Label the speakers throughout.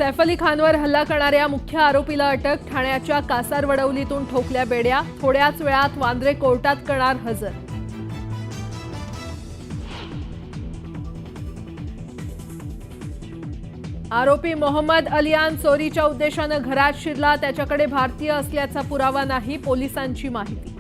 Speaker 1: सैफ अली खानवर हल्ला करणाऱ्या मुख्य आरोपीला अटक। ठाण्याच्या कासारवडवलीतून ठोकल्या बेड्या। थोड्याच वेळात वांद्रे कोर्टात करणार हजर। आरोपी मोहम्मद अलियान चोरीच्या उद्देशाने घरात शिरला। त्याच्याकडे भारतीय असल्याचा पुरावा नाही, पोलिसांची माहिती।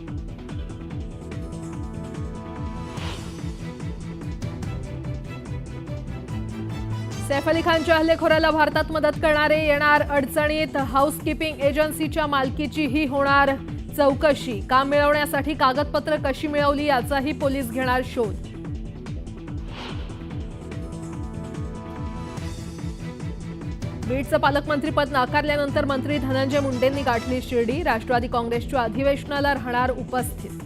Speaker 1: सैफ अली खानच्या हल्लेखोराला भारतात मदत करणारे येणार अडचणीत। हाऊसकीपिंग एजन्सीच्या मालकीची ही होणार चौकशी। काम मिळवण्यासाठी कागदपत्र कशी मिळवली याचाही पोलीस घेणार शोध। बीडचं पालकमंत्रीपद नाकारल्यानंतर मंत्री धनंजय मुंडेंनी गाठली शिर्डी। राष्ट्रवादी काँग्रेसच्या अधिवेशनाला राहणार उपस्थित।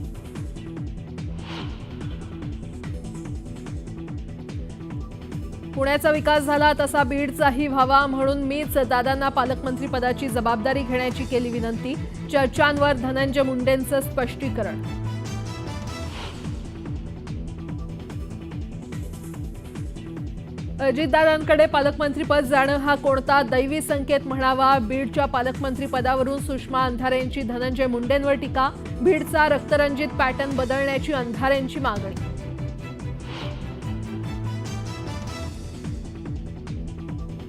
Speaker 1: पुण्याचा विकास झाला तसा बीडचाही व्हावा, म्हणून मीच दादांना पालकमंत्रीपदाची जबाबदारी घेण्याची केली विनंती। चर्चांवर धनंजय मुंडेंचं स्पष्टीकरण। अजितदादांकडे पालकमंत्रीपद जाणं हा कोणता दैवी संकेत म्हणावा। बीडच्या पालकमंत्रीपदावरून सुषमा अंधारेंची धनंजय मुंडेंवर टीका। बीडचा रक्तरंजित पॅटर्न बदलण्याची अंधारेंची मागणी।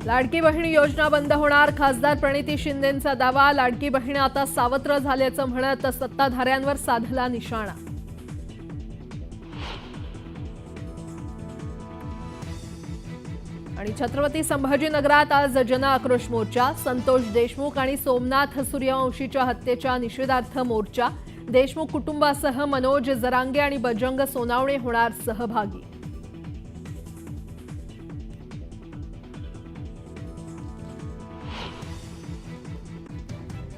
Speaker 1: लाडकी बहीण योजना बंद होणार, खासदार प्रणिती शिंदेंचा दावा। लाडकी बहीण आता सावत्र झाल्याचं म्हणत सत्ताधाऱ्यांवर साधला निशाणा। आणि छत्रपती संभाजीनगरात आज जन आक्रोश मोर्चा। संतोष देशमुख आणि सोमनाथ सूर्यवंशीच्या हत्येच्या निषेधार्थ मोर्चा। देशमुख कुटुंबासह मनोज जरांगे आणि बजरंग सोनावणे होणार सहभागी।